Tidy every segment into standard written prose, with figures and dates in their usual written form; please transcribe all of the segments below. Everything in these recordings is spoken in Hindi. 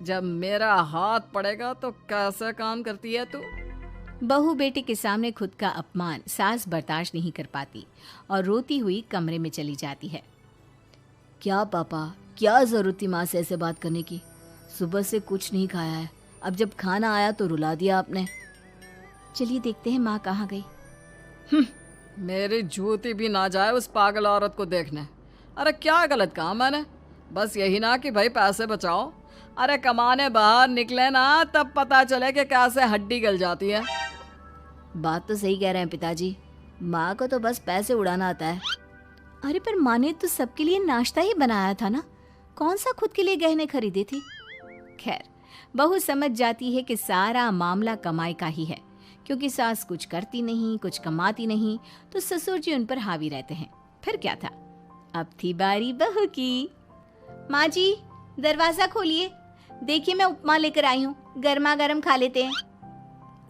जब मेरा हाथ पड़ेगा तो कैसे काम करती है तू। बहू बेटे के सामने खुद का अपमान सास बर्दाश्त नहीं कर पाती और रोती हुई कमरे में चली जाती है। क्या पापा, क्या जरूरत थी माँ से ऐसे बात करने की? सुबह से कुछ नहीं खाया है, अब जब खाना आया तो रुला दिया आपने। चलिए देखते हैं माँ कहाँ गई। मेरी जूती भी ना जाए उस पागल औरत को देखने। अरे क्या गलत काम मैंने? बस यही ना कि भाई पैसे बचाओ। अरे कमाने बाहर निकले ना तब पता चले कि कैसे हड्डी गल जाती है। बात तो सही कह रहे हैं पिताजी, माँ को तो बस पैसे उड़ाना आता है। अरे पर माँ ने तो सबके लिए नाश्ता ही बनाया था ना, कौन सा खुद के लिए गहने खरीदे थे। खैर, बहू समझ जाती है कि सारा मामला कमाई का ही है, क्योंकि सास कुछ करती नहीं, कुछ कमाती नहीं, तो ससुर जी उन पर हावी रहते हैं। फिर क्या था, अब थी बारी बहू की। माँ जी, दरवाजा खोलिए, देखिए मैं उपमा लेकर आई हूँ, गर्मा गर्म खा लेते हैं।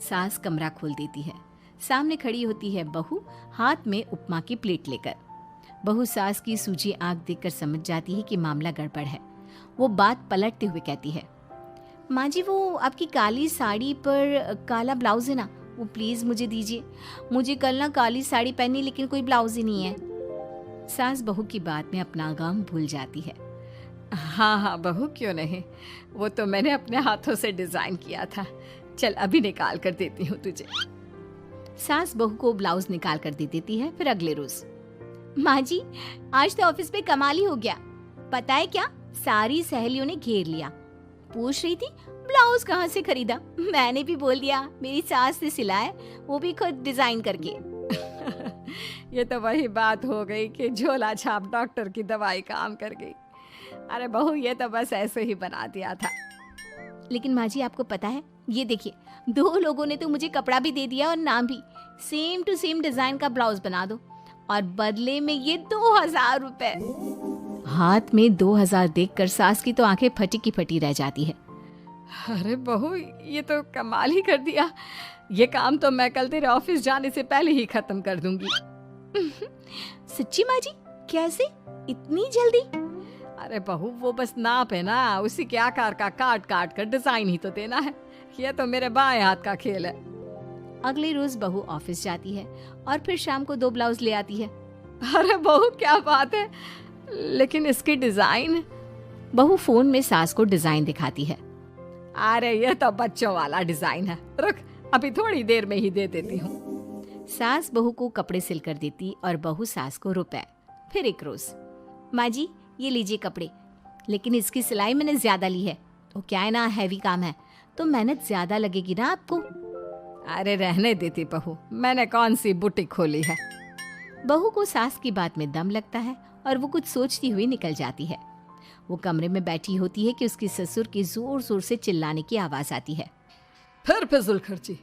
सास कमरा खोल देती है। सामने खड़ी होती है बहू, हाथ में उपमा की प्लेट लेकर। बहू सास की सूजी आंख देखकर समझ जाती है कि मामला गड़बड़ है। वो बात पलटते हुए कहती है, माँ जी वो आपकी काली साड़ी पर काला ब्लाउज है ना, वो प्लीज मुझे दीजिए। मुझे कल ना काली साड़ी पहनी लेकिन कोई ब्लाउज ही नहीं है। सास बहू की बात में अपना गम भूल जाती है। हाँ हाँ बहू, क्यों नहीं, वो तो मैंने अपने हाथों से डिजाइन किया था। चल अभी निकाल कर देती हूँ तुझे। सास बहू को ब्लाउज निकाल कर दे देती है। फिर अगले रोज, माँ जी आज तो ऑफिस में कमाल ही हो गया। पता है क्या, सारी सहेलियों ने घेर लिया, पूछ रही थी ब्लाउज कहाँ से खरीदा। मैंने भी बोल दिया मेरी सास ने सिलाया, वो भी खुद डिजाइन करके। ये तो वही बात हो गई कि झोला छाप डॉक्टर की दवाई काम कर गई। अरे बहू, ये तो बस ऐसे ही बना दिया था। लेकिन माँ जी आपको पता है, ये देखिए 2 लोगों ने तो मुझे कपड़ा भी दे दिया और नाम भी, सेम टू सेम डिजाइन का ब्लाउज बना दो, और बदले में ये 2000 रुपए। हाथ में 2000 देखकर सास की तो आंखें फटी की फटी रह जाती है। अरे बहू, ये तो कमाल ही कर दिया। ये काम तो मैं कल तेरे ऑफिस जाने से पहले ही खत्म कर दूंगी। सच्ची माँ जी, कैसे इतनी जल्दी? अरे बहू, वो बस नाप है ना, उसी के आकार का काट काट कर डिजाइन ही तो देना है। ये तो मेरे बाएं हाथ का खेल है। अगले रोज बहू ऑफिस जाती है और फिर शाम को 2 ब्लाउज ले आती है। अरे बहू, क्या बात है, लेकिन इसकी डिजाइन। बहू फोन में सास को डिजाइन दिखाती है। अरे ये तो बच्चों वाला डिजाइन है, रुक अभी थोड़ी देर में ही दे देती हूँ। सास बहू को कपड़े सिल कर देती और बहू सास को रुपए। फिर एक रोज, माँ जी ये लीजिए कपड़े, लेकिन इसकी सिलाई मैंने ज्यादा ली है। वो क्या है ना, हैवी काम है तो मेहनत ज्यादा लगेगी ना आपको। अरे रहने देती बहू, मैंने कौन सी बुटीक खोली है। बहू को सास की बात में दम लगता है और वो कुछ सोचती हुई निकल जाती है। वो कमरे में बैठी होती है कि उसके ससुर की जोर जोर से चिल्लाने की आवाज आती है। फिर फिजूल खर्ची।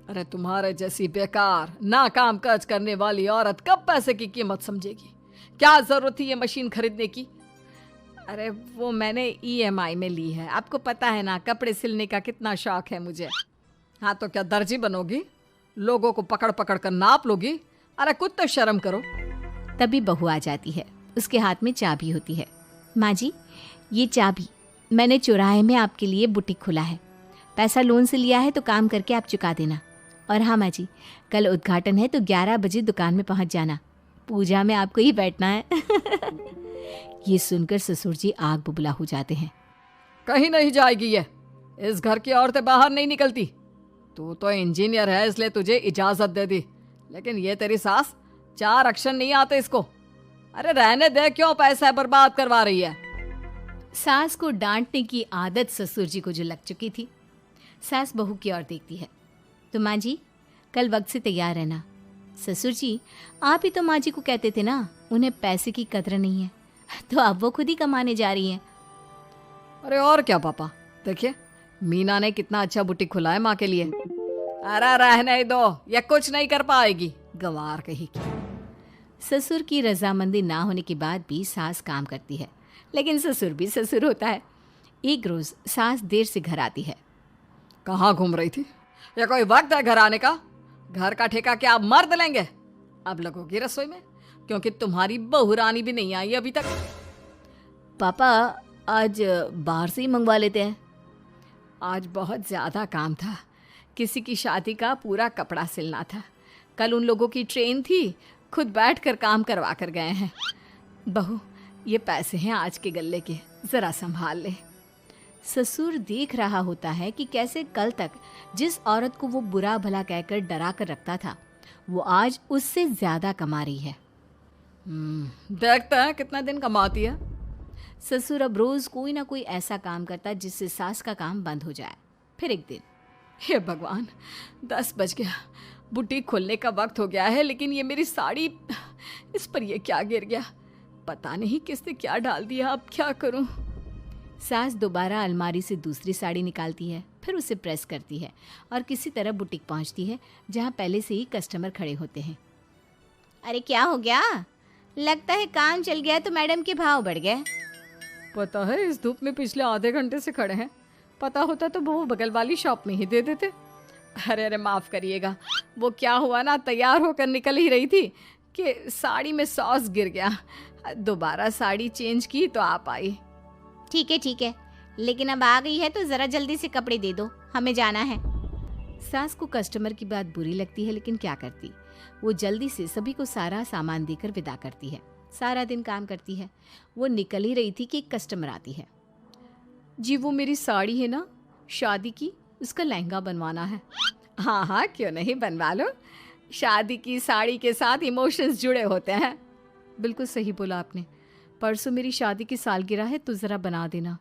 अरे तुम्हारे जैसी बेकार नाकाम काज करने वाली औरत कब पैसे की कीमत समझेगी। क्या जरूरत थी ये मशीन खरीदने की? अरे वो मैंने EMI में ली है, आपको पता है ना कपड़े सिलने का कितना शौक है मुझे। हाँ तो क्या दर्जी बनोगी, लोगों को पकड़ पकड़ कर नाप लोगी? अरे कुछ तो शर्म करो। तभी बहू आ जाती है, उसके हाथ में चाबी होती है। माँ जी ये चाबी, मैंने चौराहे में आपके लिए बुटीक खुला है, पैसा लोन से लिया है तो काम करके आप चुका देना। और हाँ माँ जी, कल उद्घाटन है तो 11 बजे दुकान में पहुँच जाना, पूजा में आपको ही बैठना है। ये सुनकर ससुर जी आग बुबला हो जाते हैं। कहीं नहीं जाएगी ये, इस घर की औरतें बाहर नहीं निकलती। तू तो इंजीनियर है इसलिए तुझे इजाजत दे दी, लेकिन ये तेरी सास 4 अक्षर नहीं आते इसको। अरे रहने दे, क्यों पैसा बर्बाद करवा रही है। सास को डांटने की आदत ससुर जी को जो लग चुकी थी। सास बहू की ओर देखती है, तो माँ जी कल वक्त से तैयार रहना। ससुर जी आप ही तो माँ जी को कहते थे ना उन्हें पैसे की कदर नहीं है, तो अब वो खुद ही कमाने जा रही हैं। अरे और क्या पापा, देखिए मीना ने कितना अच्छा बुटीक खुला है माँ के लिए। अरे रहने दो, ये कुछ नहीं कर पाएगी, गंवार कहीं की। ससुर की रजामंदी ना होने के बाद भी सास काम करती है, लेकिन ससुर भी ससुर होता है। एक रोज सास देर से घर आती है। कहाँ घूम रही थी? या कोई वक्त है घर आने का? घर का ठेका क्या आप मर्द लेंगे? अब लगोगी रसोई में, क्योंकि तुम्हारी बहू रानी भी नहीं आई अभी तक। पापा आज बाहर से ही मंगवा लेते हैं। आज बहुत ज़्यादा काम था। किसी की शादी का पूरा कपड़ा सिलना था। कल उन लोगों की ट्रेन थी, खुद बैठ कर काम करवा कर गए हैं। बहू, ये पैसे हैं आज के गल्ले के, ज़रा संभाल ले। ससुर देख रहा होता है कि कैसे कल तक जिस औरत को वो बुरा भला कहकर डरा कर रखता था, वो आज उससे ज़्यादा कमा रही है। देखता है कितना दिन कमाती है। ससुर अब रोज़ कोई ना कोई ऐसा काम करता जिससे सास का काम बंद हो जाए। फिर एक दिन, हे भगवान, 10 बज गया, बुटीक खोलने का वक्त हो गया है, लेकिन ये मेरी साड़ी, इस पर ये क्या गिर गया? पता नहीं किसने क्या डाल दिया, अब क्या करूं? सास दोबारा अलमारी से दूसरी साड़ी निकालती है, फिर उसे प्रेस करती है और किसी तरह बुटीक पहुंचती है जहां पहले से ही कस्टमर खड़े होते हैं। अरे क्या हो गया? लगता है काम चल गया तो मैडम के भाव बढ़ गए। पता है, इस धूप में पिछले आधे घंटे से खड़े हैं। पता होता तो वो बगल वाली शॉप में ही दे देते। अरे माफ़ करिएगा, वो क्या हुआ ना, तैयार होकर निकल ही रही थी कि साड़ी में सॉस गिर गया। दोबारा साड़ी चेंज की तो आप आई। ठीक है, लेकिन अब आ गई है तो ज़रा जल्दी से कपड़े दे दो, हमें जाना है। सास को कस्टमर की बात बुरी लगती है, लेकिन क्या करती, वो जल्दी से सभी को सारा सामान देकर विदा करती है। सारा दिन काम करती है। वो निकल ही रही थी कि एक कस्टमर आती है। जी, वो मेरी साड़ी है ना, शादी की, उसका लहंगा बनवाना है। हाँ, क्यों नहीं, बनवा लो। शादी की साड़ी के साथ इमोशंस जुड़े होते हैं। बिल्कुल सही बोला आपने। परसों मेरी शादी की सालगिरह है, तो ज़रा बना देना।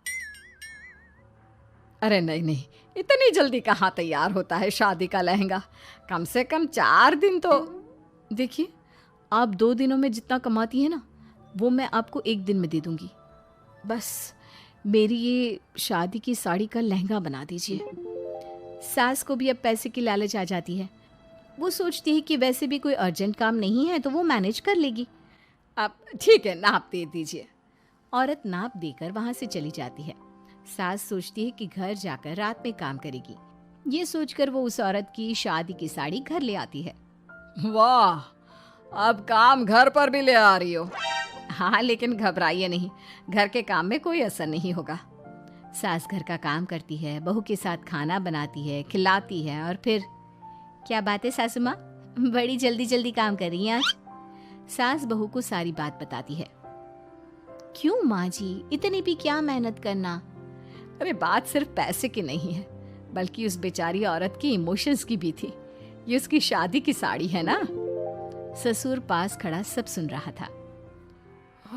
अरे नहीं, इतनी जल्दी कहाँ तैयार होता है शादी का लहंगा? कम से कम 4 दिन तो। देखिए, आप 2 दिनों में जितना कमाती है ना, वो मैं आपको 1 दिन में दे दूंगी। बस मेरी ये शादी की साड़ी का लहंगा बना दीजिए। सास को भी अब पैसे की लालच आ जाती है। वो सोचती है कि वैसे भी कोई अर्जेंट काम नहीं है तो वो मैनेज कर लेगी। अब ठीक है, नाप दे दीजिए। औरत नाप देकर वहाँ से चली जाती है। सास सोचती है कि घर जाकर रात में काम करेगी। ये सोचकर वो उस औरत की शादी की साड़ी घर ले आती है। वाह, अब काम घर पर भी ले आ रही हो। हाँ, लेकिन घबराइए नहीं, घर के काम में कोई असर नहीं होगा। सास घर का काम करती है, बहू के साथ खाना बनाती है, खिलाती है और फिर, क्या बात है सासू माँ, बड़ी जल्दी जल्दी काम कर रही हैं आज। सास बहू को सारी बात बताती है। क्यों माँ जी, इतनी भी क्या मेहनत करना? अरे बात सिर्फ पैसे की नहीं है, बल्कि उस बेचारी औरत की इमोशंस की भी थी। ये उसकी शादी की साड़ी है ना। ससुर पास खड़ा सब सुन रहा था।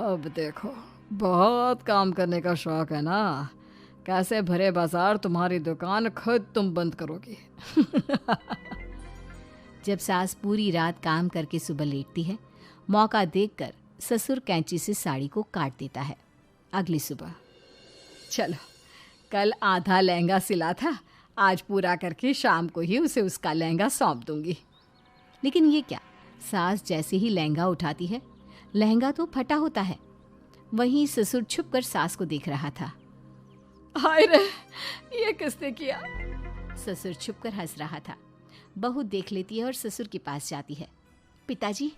अब देखो, बहुत काम करने का शौक है ना, कैसे भरे बाजार तुम्हारी दुकान खुद तुम बंद करोगी। जब सास पूरी रात काम करके सुबह लेटती है, मौका देखकर ससुर कैंची से साड़ी को काट देता है। अगली सुबह, चलो, कल आधा लहंगा सिला था, आज पूरा करके शाम को ही उसे उसका लहंगा सौंप दूंगी। लेकिन ये क्या, सास जैसे ही लहंगा उठाती है, लहंगा तो फटा होता है। वहीं ससुर छुपकर सास को देख रहा था। हाय रे, ये किसने किया? ससुर छुपकर हंस रहा था। बहू देख लेती है और ससुर के पास जाती है। पिताजी,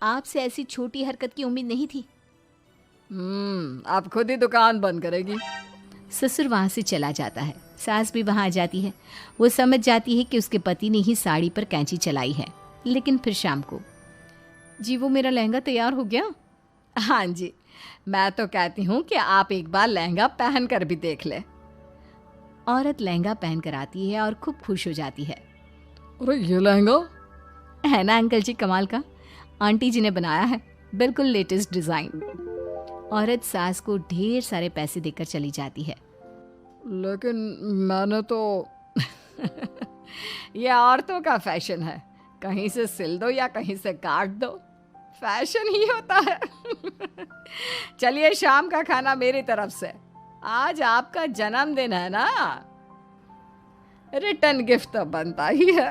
आपसे ऐसी छोटी हरकत की उम्मीद नहीं थी। आप खुद ही दुकान बंद करेगी। ससुर वहाँ से चला जाता है। सास भी वहाँ आ जाती है। वो समझ जाती है कि उसके पति ने ही साड़ी पर कैंची चलाई है। लेकिन फिर शाम को, जी, वो मेरा लहंगा तैयार हो गया? हाँ जी, मैं तो कहती हूँ कि आप एक बार लहंगा पहन कर भी देख ले। औरत लहंगा पहन कर आती है और खूब खुश हो जाती है। अरे ये लहंगा है ना अंकल जी, कमाल का, आंटी जी ने बनाया है, बिल्कुल लेटेस्ट डिज़ाइन। औरत सास को ढेर सारे पैसे देकर चली जाती है। लेकिन मैंने तो ये औरतों का फैशन है, कहीं से सिल दो या कहीं से काट दो, फैशन ही होता है। चलिए, शाम का खाना मेरी तरफ से। आज आपका जन्मदिन है ना, रिटर्न गिफ्ट तो बनता ही है।